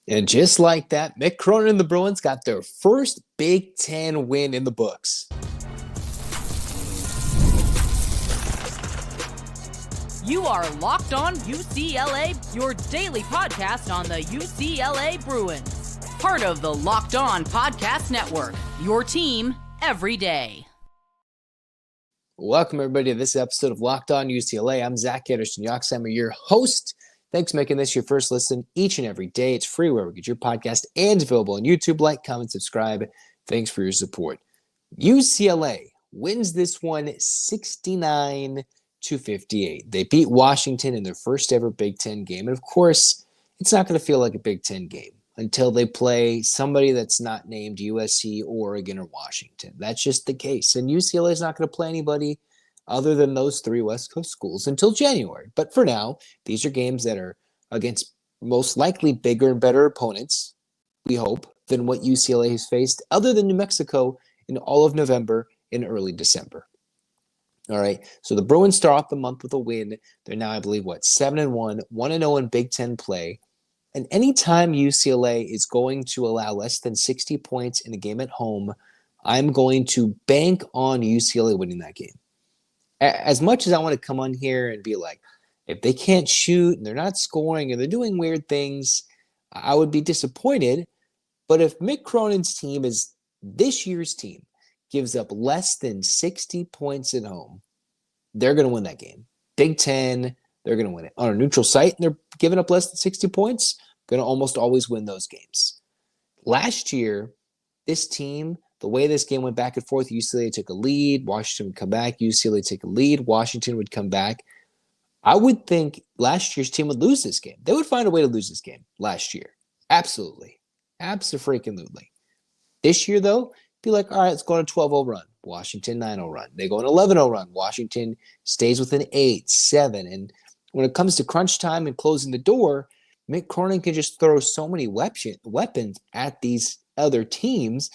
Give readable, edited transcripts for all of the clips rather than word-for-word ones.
And just like that, Mick Cronin and the Bruins got their first Big Ten win in the books. You are Locked On UCLA, your daily podcast on the UCLA Bruins. Part of the Locked On Podcast Network, your team every day. Welcome, everybody, to this episode of Locked On UCLA. I'm Zach Anderson-Yoxsimer, your host. Thanks for making this your first listen each and every day. It's free wherever you get your podcast and available on YouTube. Like, comment, subscribe. Thanks for your support. UCLA wins this one 69-58. They beat Washington in their first ever Big Ten game. And of course, it's not going to feel like a Big Ten game until they play somebody that's not named USC, Oregon, or Washington. That's just the case. And UCLA is not going to play anybody other than those three West Coast schools until January. But for now, these are games that are against most likely bigger and better opponents, we hope, than what UCLA has faced, other than New Mexico in all of November and early December. All right, so the Bruins start off the month with a win. They're now, I believe, 7-1, 1-0 in Big Ten play. And anytime UCLA is going to allow less than 60 points in a game at home, I'm going to bank on UCLA winning that game. As much as I want to come on here and be like, if they can't shoot and they're not scoring and they're doing weird things, I would be disappointed. But if Mick Cronin's team is this year's team, gives up less than 60 points at home, they're going to win that game. Big Ten, they're going to win it. On a neutral site, and they're giving up less than 60 points, going to almost always win those games. Last year, this team, the way this game went back and forth, UCLA took a lead, Washington would come back, UCLA take a lead, Washington would come back. I would think last year's team would lose this game. They would find a way to lose this game last year. Absolutely. Abso-freaking-lutely. This year, though, be like, all right, let's go on a 12-0 run. Washington, 9-0 run. They go on an 11-0 run. Washington stays within 8, 7. And when it comes to crunch time and closing the door, Mick Cronin can just throw so many weapons at these other teams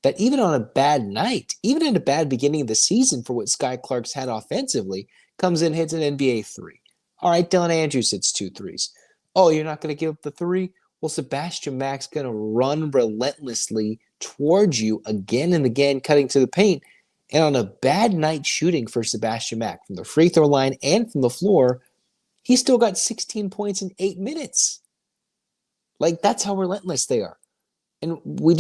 that even on a bad night, even at a bad beginning of the season for what Sky Clark's had offensively, comes in, hits an NBA 3. All right, Dylan Andrews hits 2 threes. Oh, you're not going to give up the 3? Well, Sebastian Mack's going to run relentlessly towards you again and again, cutting to the paint. And on a bad night shooting for Sebastian Mack from the free throw line and from the floor, he still got 16 points in 8 minutes. Like, that's how relentless they are. And we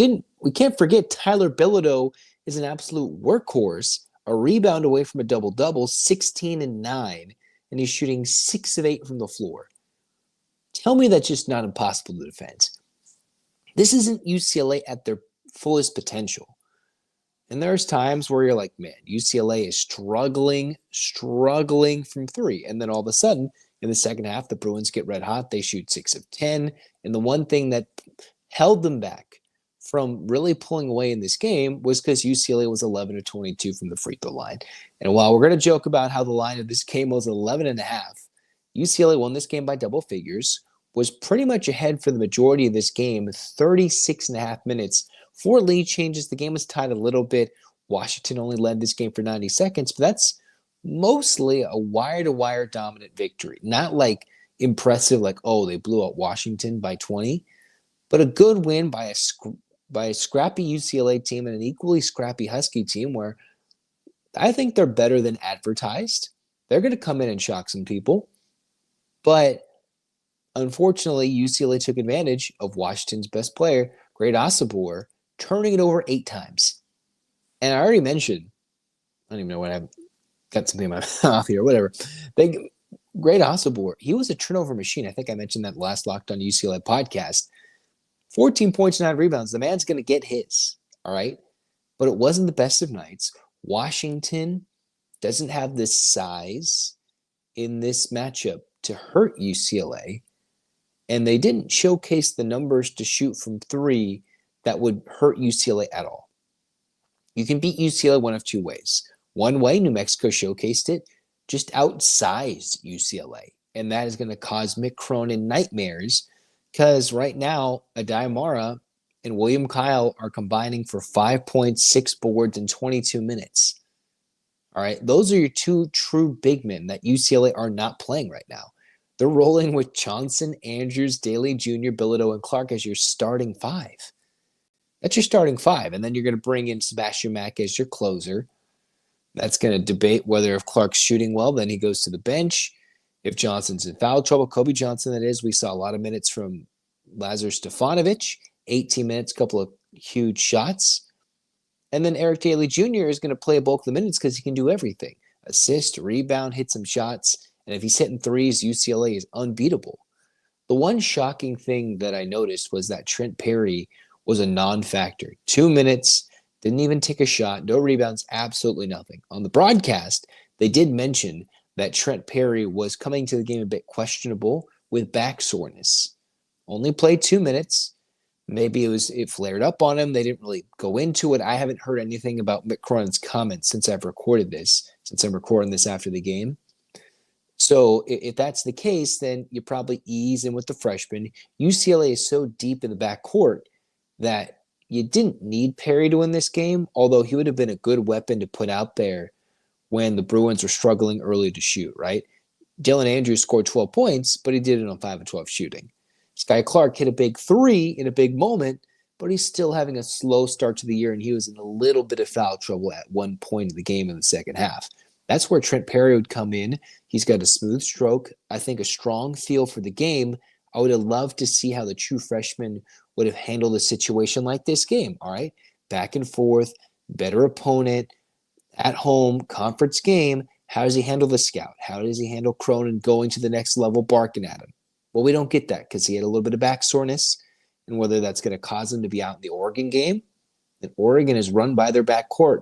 can't forget Tyler Bilodeau is an absolute workhorse, a rebound away from a double-double, 16 and 9, and he's shooting 6 of 8 from the floor. Tell me that's just not impossible to defend. This isn't UCLA at their fullest potential. And there's times where you're like, man, UCLA is struggling from 3. And then all of a sudden, in the second half, the Bruins get red hot. They shoot 6 of 10. And the one thing that held them back from really pulling away in this game was because UCLA was 11 of 22 from the free throw line. And while we're going to joke about how the line of this game was 11.5, UCLA won this game by double figures, was pretty much ahead for the majority of this game, 36.5 minutes. 4 lead changes. The game was tied a little bit. Washington only led this game for 90 seconds, but that's mostly a wire-to-wire dominant victory. Not like impressive, like, oh, they blew out Washington by 20, but a good win by a scrappy UCLA team and an equally scrappy Husky team where I think they're better than advertised. They're going to come in and shock some people, but unfortunately, UCLA took advantage of Washington's best player, Great Osobor, turning it over 8 times. And I already mentioned, I don't even know what I've got something in my mouth here, whatever. Great Osobor, he was a turnover machine. I think I mentioned that last Locked On UCLA podcast. 14 points, 9 rebounds. The man's going to get his, all right? But it wasn't the best of nights. Washington doesn't have this size in this matchup to hurt UCLA. And they didn't showcase the numbers to shoot from 3 that would hurt UCLA at all. You can beat UCLA one of 2 ways. One way, New Mexico showcased it, just outsized UCLA. And that is going to cause Mick Cronin nightmares because right now, Adai Mara and William Kyle are combining for 5 points, 6 boards in 22 minutes. All right, those are your 2 true big men that UCLA are not playing right now. They're rolling with Johnson, Andrews, Daly Jr., Bilodeau, and Clark as your starting five. That's your starting five. And then you're going to bring in Sebastian Mack as your closer. That's going to debate whether if Clark's shooting well, then he goes to the bench. If Johnson's in foul trouble, Kobe Johnson, that is, we saw a lot of minutes from Lazar Stefanovic, 18 minutes, couple of huge shots. And then Eric Daly Jr. is going to play a bulk of the minutes because he can do everything. Assist, rebound, hit some shots. And if he's hitting threes, UCLA is unbeatable. The one shocking thing that I noticed was that Trent Perry was a non-factor. 2 minutes, didn't even take a shot, no rebounds, absolutely nothing. On the broadcast, they did mention that Trent Perry was coming to the game a bit questionable with back soreness. Only played 2 minutes. Maybe it flared up on him. They didn't really go into it. I haven't heard anything about Mick Cronin's comments since I'm recording this after the game. So if that's the case, then you probably ease in with the freshman. UCLA is so deep in the backcourt that you didn't need Perry to win this game, although he would have been a good weapon to put out there when the Bruins were struggling early to shoot, right? Dylan Andrews scored 12 points, but he did it on 5 of 12 shooting. Sky Clark hit a big three in a big moment, but he's still having a slow start to the year, and he was in a little bit of foul trouble at one point in the game in the second half. That's where Trent Perry would come in. He's got a smooth stroke, I think a strong feel for the game. I would have loved to see how the true freshman would have handled a situation like this game, all right? Back and forth, better opponent, at home, conference game. How does he handle the scout? How does he handle Cronin going to the next level, barking at him? Well, we don't get that because he had a little bit of back soreness, and whether that's going to cause him to be out in the Oregon game. And Oregon is run by their backcourt.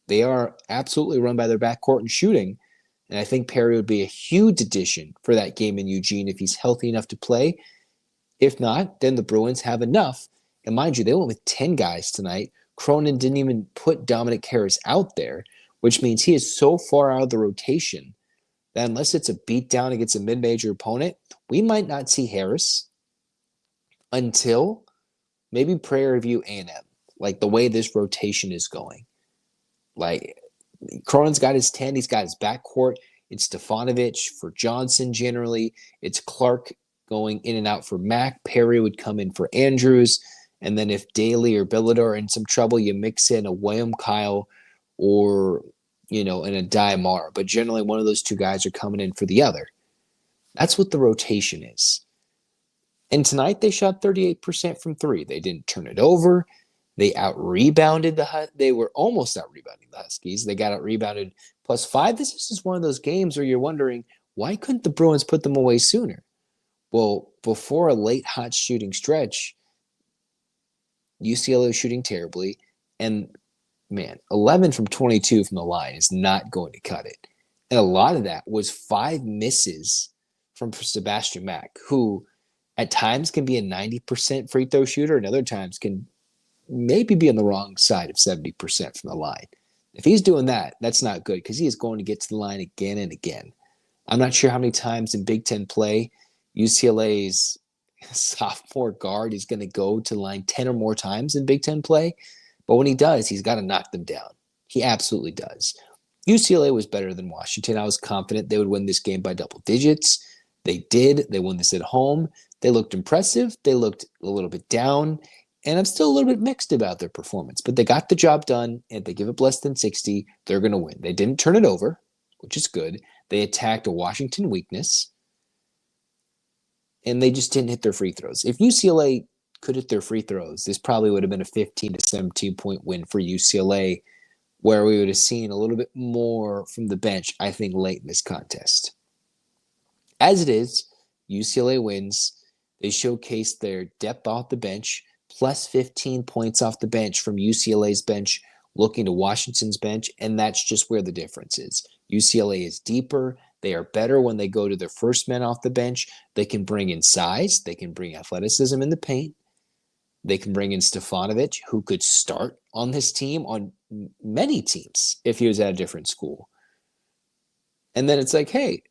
They are absolutely run by their backcourt and shooting. And I think Perry would be a huge addition for that game in Eugene if he's healthy enough to play. If not, then the Bruins have enough. And mind you, they went with 10 guys tonight. Cronin didn't even put Dominic Harris out there, which means he is so far out of the rotation that unless it's a beatdown against a mid-major opponent, we might not see Harris until maybe Prairie View A&M, like the way this rotation is going. Like, Cronin's got his 10, he's got his backcourt. It's Stefanovic for Johnson generally. It's Clark going in and out for Mack. Perry would come in for Andrews. And then if Daly or Bilodeau are in some trouble, you mix in a William Kyle or, and a Diamar. But generally one of those two guys are coming in for the other. That's what the rotation is. And tonight they shot 38% from three. They didn't turn it over. They out-rebounded they were almost out-rebounding the Huskies. They got out-rebounded +5. This is just one of those games where you're wondering, why couldn't the Bruins put them away sooner? Well, before a late hot shooting stretch, UCLA was shooting terribly. And, man, 11 from 22 from the line is not going to cut it. And a lot of that was 5 misses from Sebastian Mack, who at times can be a 90% free throw shooter and other times can maybe be on the wrong side of 70% from the line. If he's doing that, that's not good because he is going to get to the line again and again. I'm not sure how many times in Big Ten play UCLA's sophomore guard is going to go to the line 10 or more times in Big Ten play, but when he does, he's got to knock them down. He absolutely does. UCLA was better than Washington. I was confident they would win this game by double digits. They did. They won this at home. They looked impressive. They looked a little bit down. And I'm still a little bit mixed about their performance, but they got the job done, and if they give up less than 60, they're going to win. They didn't turn it over, which is good. They attacked a Washington weakness, and they just didn't hit their free throws. If UCLA could hit their free throws, this probably would have been a 15 to 17-point win for UCLA, where we would have seen a little bit more from the bench, I think, late in this contest. As it is, UCLA wins. They showcase their depth off the bench, plus 15 points off the bench from UCLA's bench, looking to Washington's bench, and that's just where the difference is. UCLA is deeper. They are better when they go to their first men off the bench. They can bring in size. They can bring athleticism in the paint. They can bring in Stefanovic, who could start on this team, on many teams, if he was at a different school. And then it's like, hey,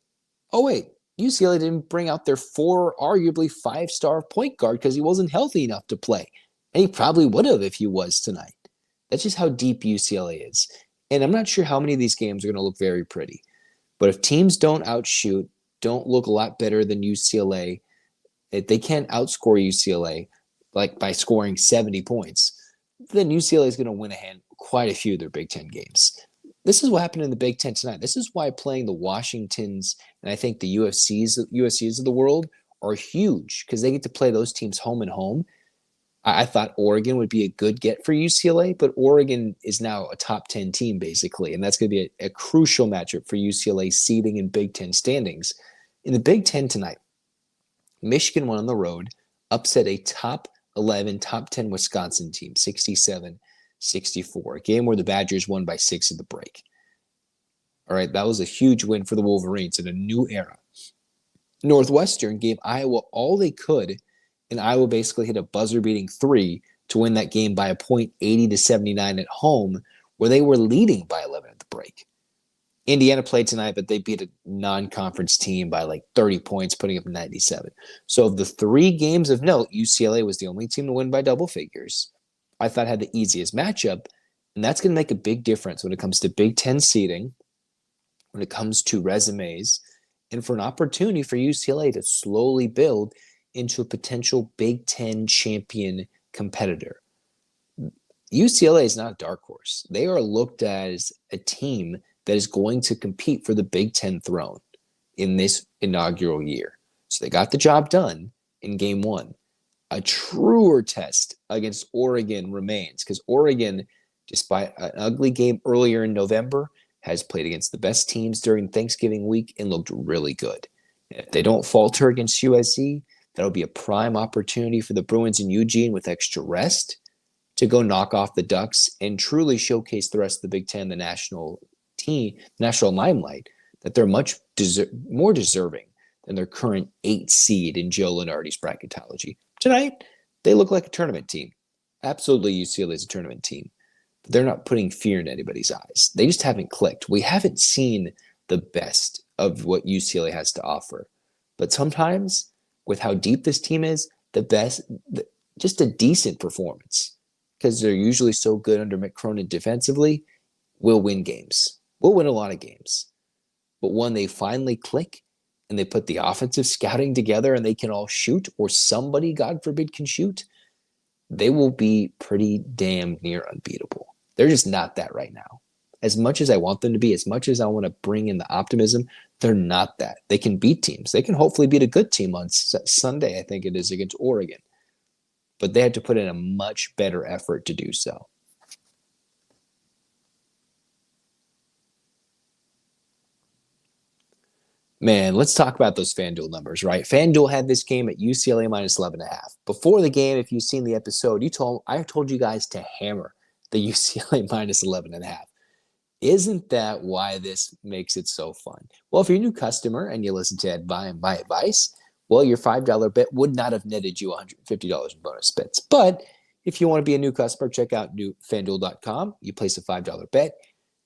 oh, wait, UCLA didn't bring out their arguably 5-star point guard because he wasn't healthy enough to play. And he probably would have if he was tonight. That's just how deep UCLA is. And I'm not sure how many of these games are going to look very pretty. But if teams don't outshoot don't look a lot better than UCLA, if they can't outscore UCLA like by scoring 70 points, then UCLA is going to win quite a few of their Big Ten games. This is what happened in the Big Ten tonight. This is why playing the Washingtons and I think the USCs of the world are huge, because they get to play those teams home and home. I thought Oregon would be a good get for UCLA, but Oregon is now a top 10 team basically, and that's going to be a crucial matchup for UCLA seeding in Big Ten standings. In the Big Ten tonight, Michigan went on the road, upset a top 11, top 10 Wisconsin team, 67-64, a game where the Badgers won by 6 at the break. All right, that was a huge win for the Wolverines in a new era. Northwestern gave Iowa all they could, and Iowa basically hit a buzzer-beating 3 to win that game by a point, 80-79 at home, where they were leading by 11 at the break. Indiana played tonight, but they beat a non-conference team by like 30 points, putting up 97. So of the 3 games of note, UCLA was the only team to win by double figures. I thought had the easiest matchup, and that's going to make a big difference when it comes to Big Ten seeding, when it comes to resumes, and for an opportunity for UCLA to slowly build into a potential Big Ten champion competitor. UCLA is not a dark horse. They are looked at as a team that is going to compete for the Big Ten throne in this inaugural year. So they got the job done in game 1. A truer test against Oregon remains, because Oregon, despite an ugly game earlier in November, has played against the best teams during Thanksgiving week and looked really good. If they don't falter against USC, that'll be a prime opportunity for the Bruins in Eugene with extra rest to go knock off the Ducks and truly showcase the rest of the Big Ten, the national team, national limelight, that they're much more deserving than their current 8 seed in Joe Lunardi's bracketology. Tonight, they look like a tournament team. Absolutely, UCLA is a tournament team. But they're not putting fear in anybody's eyes. They just haven't clicked. We haven't seen the best of what UCLA has to offer. But sometimes, with how deep this team is, just a decent performance, because they're usually so good under Mick Cronin defensively, will win games. We'll win a lot of games. But when they finally click and they put the offensive scouting together and they can all shoot, or somebody, God forbid, can shoot, they will be pretty damn near unbeatable. They're just not that right now. As much as I want them to be, as much as I want to bring in the optimism, they're not that. They can beat teams. They can hopefully beat a good team on Sunday, I think it is, against Oregon. But they had to put in a much better effort to do so. Man, let's talk about those FanDuel numbers, right? FanDuel had this game at UCLA minus 11.5. Before the game, if you've seen the episode, I told you guys to hammer the UCLA minus 11.5. Isn't that why this makes it so fun? Well, if you're a new customer and you listen to my advice, well, your $5 bet would not have netted you $150 in bonus bets. But if you want to be a new customer, check out FanDuel.com. You place a $5 bet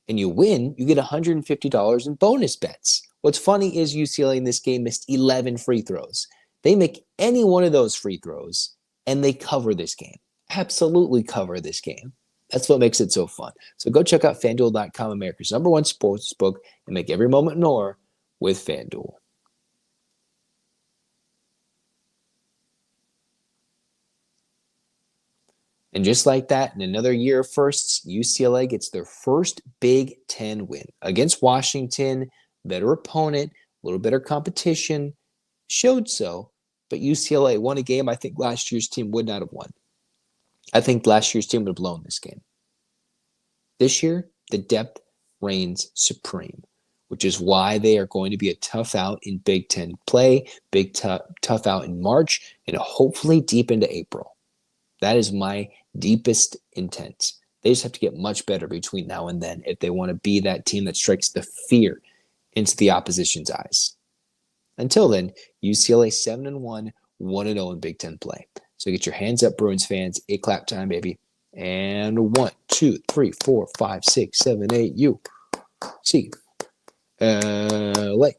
and you win, you get $150 in bonus bets. What's funny is UCLA in this game missed 11 free throws. They make any one of those free throws and they cover this game. Absolutely cover this game. That's what makes it so fun. So go check out FanDuel.com, America's #1 sportsbook, and make every moment more with FanDuel. And just like that, in another year of firsts, UCLA gets their first Big Ten win against Washington. Better opponent, a little better competition, showed so. But UCLA won a game I think last year's team would not have won. I think last year's team would have blown this game. This year, the depth reigns supreme, which is why they are going to be a tough out in Big Ten play, tough out in March, and hopefully deep into April. That is my deepest intent. They just have to get much better between now and then if they want to be that team that strikes the fear into the opposition's eyes. Until then, UCLA 7-1, 1-0 in Big Ten play. So get your hands up, Bruins fans. 8 clap time, baby. And 1, 2, 3, 4, 5, 6, 7, 8. UCLA.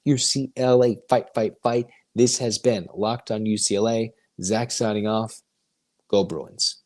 UCLA, fight, fight, fight. This has been Locked on UCLA. Zach signing off. Go Bruins.